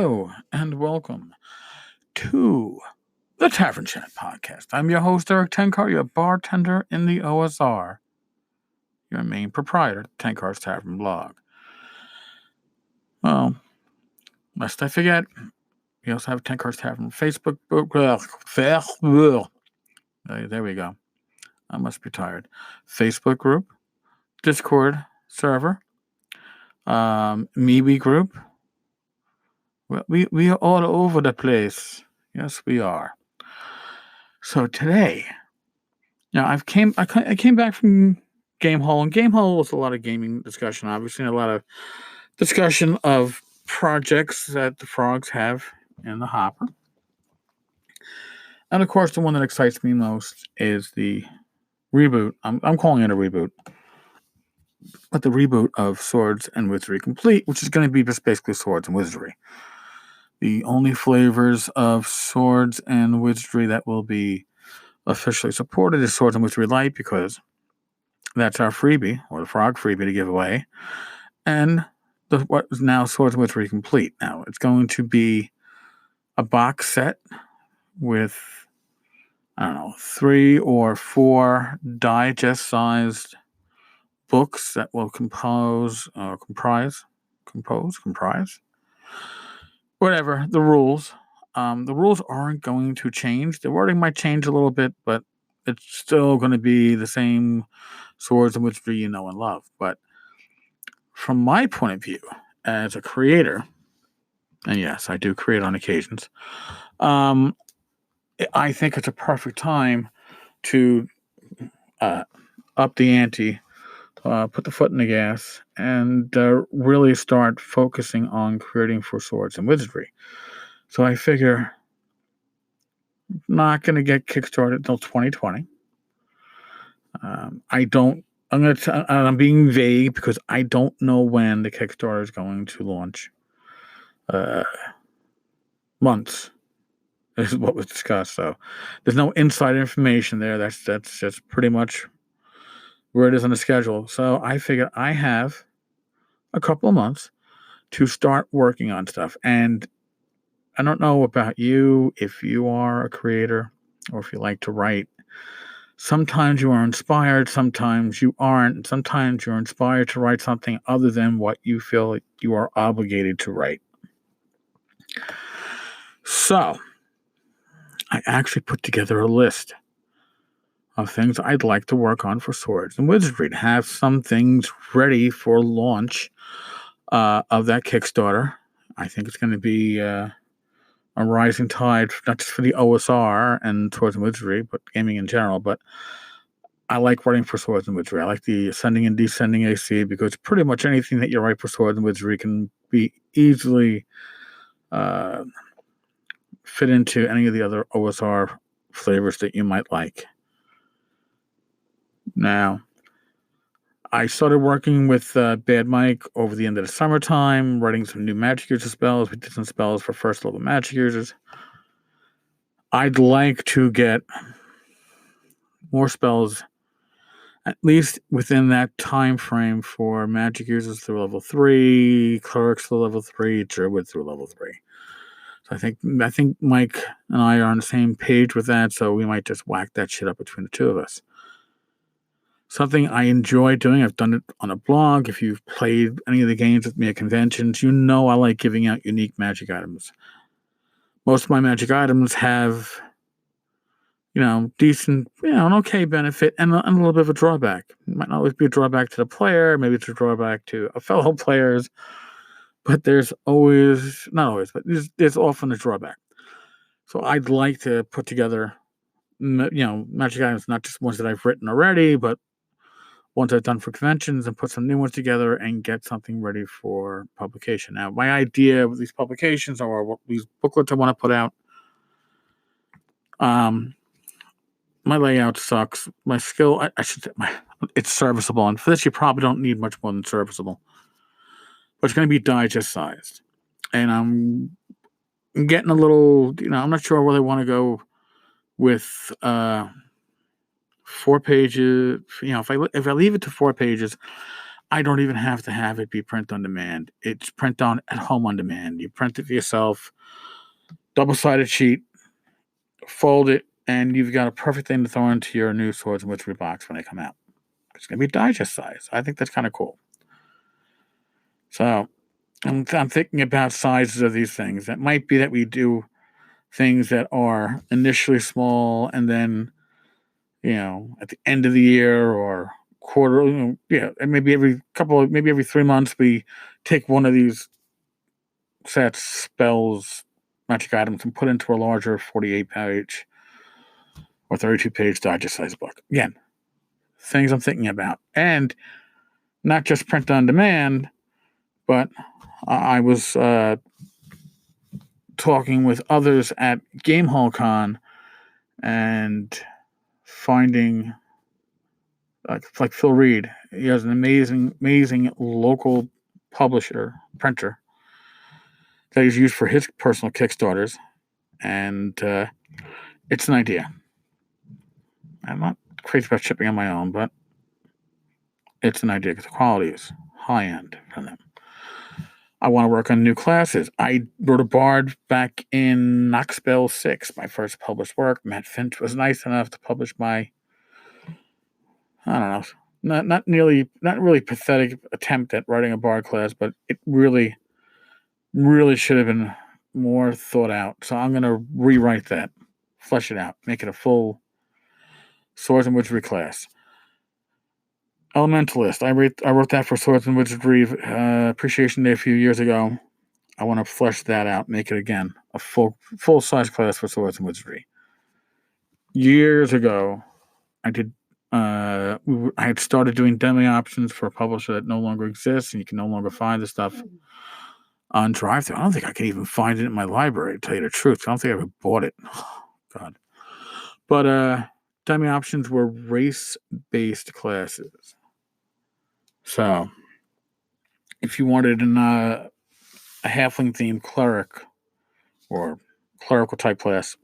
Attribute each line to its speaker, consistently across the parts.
Speaker 1: Hello and welcome to the Tavern Chat podcast. I'm your host, Eric Tenkar, your bartender in the OSR, your main proprietor, Tenkar's Tavern blog. Well, lest I forget, we also have Tenkar's Tavern Facebook. There we go. I must be tired. Facebook group, Discord server, MeWe group. Well, we are all over the place. Yes, we are. So today, I came back from Gamehole, and Gamehole was a lot of gaming discussion, obviously, and a lot of discussion of projects that the frogs have in the hopper. And of course, the one that excites me most is the reboot. I'm calling it a reboot, but the reboot of Swords and Wizardry Complete, which is going to be just basically Swords and Wizardry. The only flavors of Swords and Wizardry that will be officially supported is Swords and Wizardry Light, because that's our freebie, or the frog freebie to give away. And what is now Swords and Wizardry Complete. Now, it's going to be a box set with, 3 or 4 digest-sized books that will comprise, whatever, the rules. The rules aren't going to change. The wording might change a little bit, but it's still going to be the same Swords and Wizardry you know and love. But from my point of view, as a creator, and yes, I do create on occasions, I think it's a perfect time to up the ante, put the foot in the gas, and really start focusing on creating for Swords and Wizardry. So I figure not going to get Kickstarted until 2020. I'm being vague because I don't know when the Kickstarter is going to launch. Months is what was discussed. So there's no inside information there. That's just pretty much where it is on the schedule. So I figured I have a couple of months to start working on stuff. And I don't know about you, if you are a creator or if you like to write. Sometimes you are inspired, sometimes you aren't. Sometimes you're inspired to write something other than what you feel you are obligated to write. So, I actually put together a list of things I'd like to work on for Swords and Wizardry, to have some things ready for launch of that Kickstarter. I think it's going to be a rising tide, not just for the OSR and Swords and Wizardry, but gaming in general. But I like writing for Swords and Wizardry. I like the ascending and descending AC, because pretty much anything that you write for Swords and Wizardry can be easily fit into any of the other OSR flavors that you might like. Now, I started working with Bad Mike over the end of the summertime, writing some new Magic User spells. We did some spells for first level Magic users. I'd like to get more spells, at least within that time frame, for Magic users through level 3, clerics through level 3, druid through level 3. So I think Mike and I are on the same page with that, so we might just whack that shit up between the two of us. Something I enjoy doing. I've done it on a blog. If you've played any of the games with me at conventions, you know I like giving out unique Magic items. Most of my Magic items have, decent, an okay benefit and a little bit of a drawback. It might not always be a drawback to the player. Maybe it's a drawback to a fellow players. But there's always, not always, but there's often a drawback. So I'd like to put together, Magic items, not just ones that I've written already, but ones I've done for conventions, and put some new ones together and get something ready for publication. Now, my idea with these publications, or these booklets I want to put out, my layout sucks. My skill, I should say, it's serviceable. And for this, you probably don't need much more than serviceable. But it's going to be digest sized. And I'm getting a little, I'm not sure where they want to go with 4 pages. If I leave it to 4 pages, I don't even have to have it be print on demand. It's print on at home on demand. You print it for yourself, double-sided sheet, fold it, and you've got a perfect thing to throw into your new Swords and Wizardry box when they come out. It's going to be digest size. I think that's kind of cool. So I'm thinking about sizes of these things. It might be that we do things that are initially small and then, at the end of the year or quarter, and maybe every 3 months we take one of these sets, spells, magic items, and put into a larger 48-page or 32-page digest size book. Again, things I'm thinking about. And not just print on demand, but I was talking with others at Gamehole Con and finding like Phil Reed. He has an amazing local printer that he's used for his personal Kickstarters, and it's an idea. I'm not crazy about shipping on my own, but it's an idea because the quality is high end from them. I want to work on new classes. I wrote a bard back in Knoxbell 6, my first published work. Matt Finch was nice enough to publish my, I don't know, not really pathetic attempt at writing a bard class, but it really should have been more thought out. So I'm going to rewrite that, flesh it out, make it a full Swords and Wizardry class. Elementalist. I wrote that for Swords and Wizardry Appreciation Day a few years ago. I want to flesh that out, make it again a full size class for Swords and Wizardry. Years ago, I did. I had started doing demo options for a publisher that no longer exists, and you can no longer find the stuff on drive-thru. I don't think I can even find it in my library, to tell you the truth. I don't think I ever bought it. Oh, God. But demo options were race-based classes. So, if you wanted a halfling-themed cleric or clerical type class,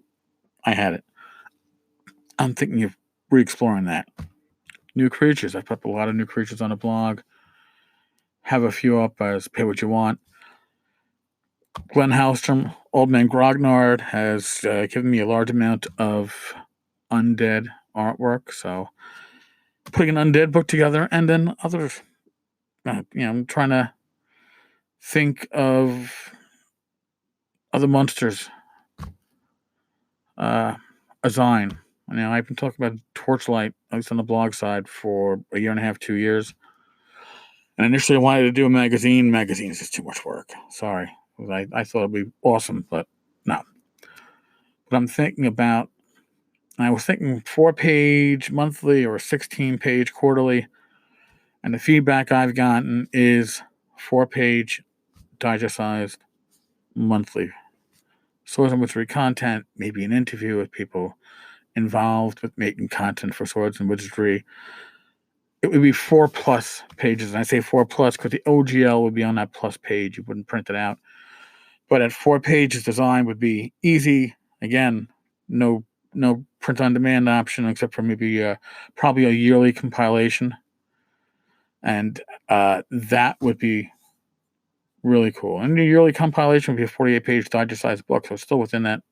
Speaker 1: I had it. I'm thinking of re-exploring that. New creatures. I put up a lot of new creatures on the blog. Have a few up as Pay What You Want. Glenn Hallstrom, Old Man Grognard, has given me a large amount of undead artwork. So, putting an undead book together, and then others. I'm trying to think of other monsters. Azine. I've been talking about Torchlight, at least on the blog side, for a year and a half, 2 years. And initially I wanted to do a magazine. Magazine is just too much work. Sorry. I thought it'd be awesome, but no. But I'm thinking about, I was thinking 4-page monthly or 16-page quarterly. And the feedback I've gotten is 4-page digest-sized monthly. Swords and Wizardry content, maybe an interview with people involved with making content for Swords and Wizardry. It would be 4+ pages. And I say 4+ because the OGL would be on that plus page. You wouldn't print it out. But at 4 pages, design would be easy. Again, no print on demand option except for maybe probably a yearly compilation. And that would be really cool. And the yearly compilation would be a 48-page digest-sized book, so it's still within that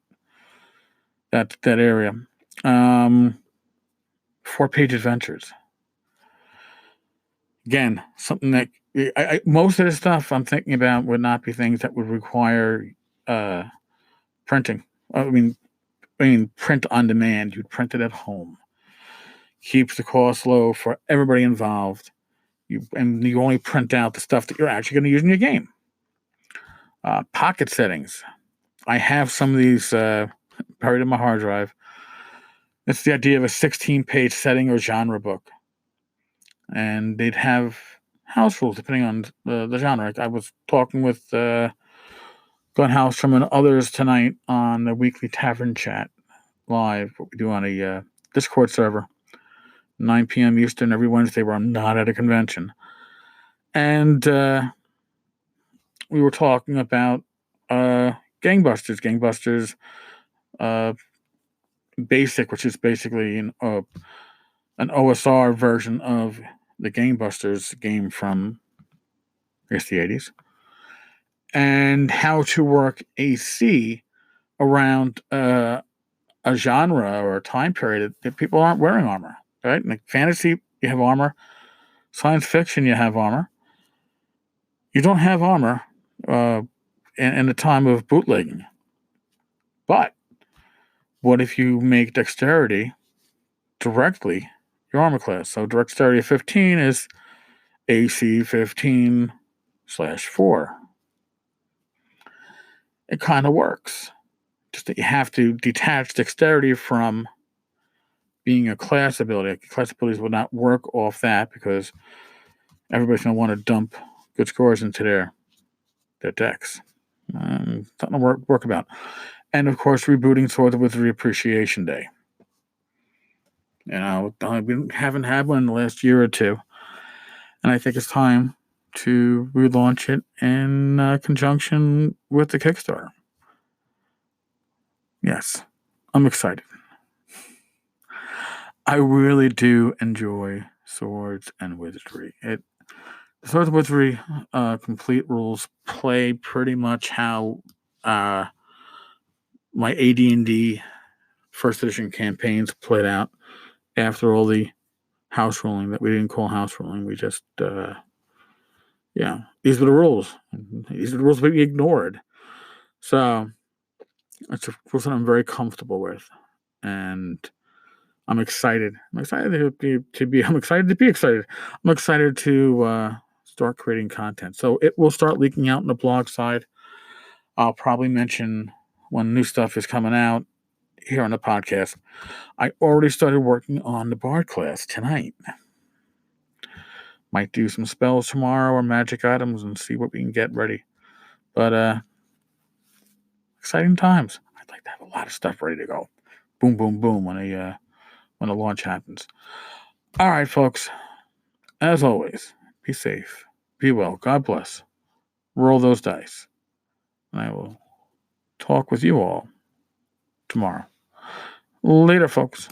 Speaker 1: area. 4-page adventures. Again, something that most of the stuff I'm thinking about would not be things that would require printing. I mean, print on demand. You'd print it at home. Keeps the cost low for everybody involved. You only print out the stuff that you're actually going to use in your game. Pocket settings. I have some of these buried in my hard drive. It's the idea of a 16-page setting or genre book. And they'd have house rules depending on the genre. I was talking with Glenn Hallstrom and others tonight on the weekly Tavern chat live, what we do on a Discord server, 9 p.m. Eastern every Wednesday where I'm not at a convention. And we were talking about Gangbusters Basic, which is basically an OSR version of the Game Busters game from, I guess, the 80s, and how to work AC around a genre or a time period that people aren't wearing armor, right? Like fantasy, you have armor. Science fiction, you have armor. You don't have armor in the time of bootlegging. But what if you make dexterity directly your armor class? So dexterity of 15 is AC 15/4. It kind of works. Just that you have to detach dexterity from being a class ability. Class abilities will not work off that because everybody's going to want to dump good scores into their dex. Something to work about. And of course, rebooting Sword of Wizardry Appreciation Day. We haven't had one in the last year or two. And I think it's time to relaunch it in conjunction with the Kickstarter. Yes, I'm excited. I really do enjoy Swords and Wizardry. Swords and Wizardry complete rules play pretty much how my AD&D first edition campaigns played out after all the house ruling that we didn't call house ruling. We just, these were the rules. These are the rules we ignored. So it's a rules that I'm very comfortable with, and I'm excited. I'm excited to be excited. I'm excited to start creating content. So it will start leaking out in the blog side. I'll probably mention when new stuff is coming out here on the podcast. I already started working on the Bard class tonight. Might do some spells tomorrow or magic items and see what we can get ready. But exciting times. I'd like to have a lot of stuff ready to go. Boom, boom, boom when the launch happens. All right, folks. As always, be safe, be well, God bless. Roll those dice. And I will talk with you all tomorrow. Later, folks.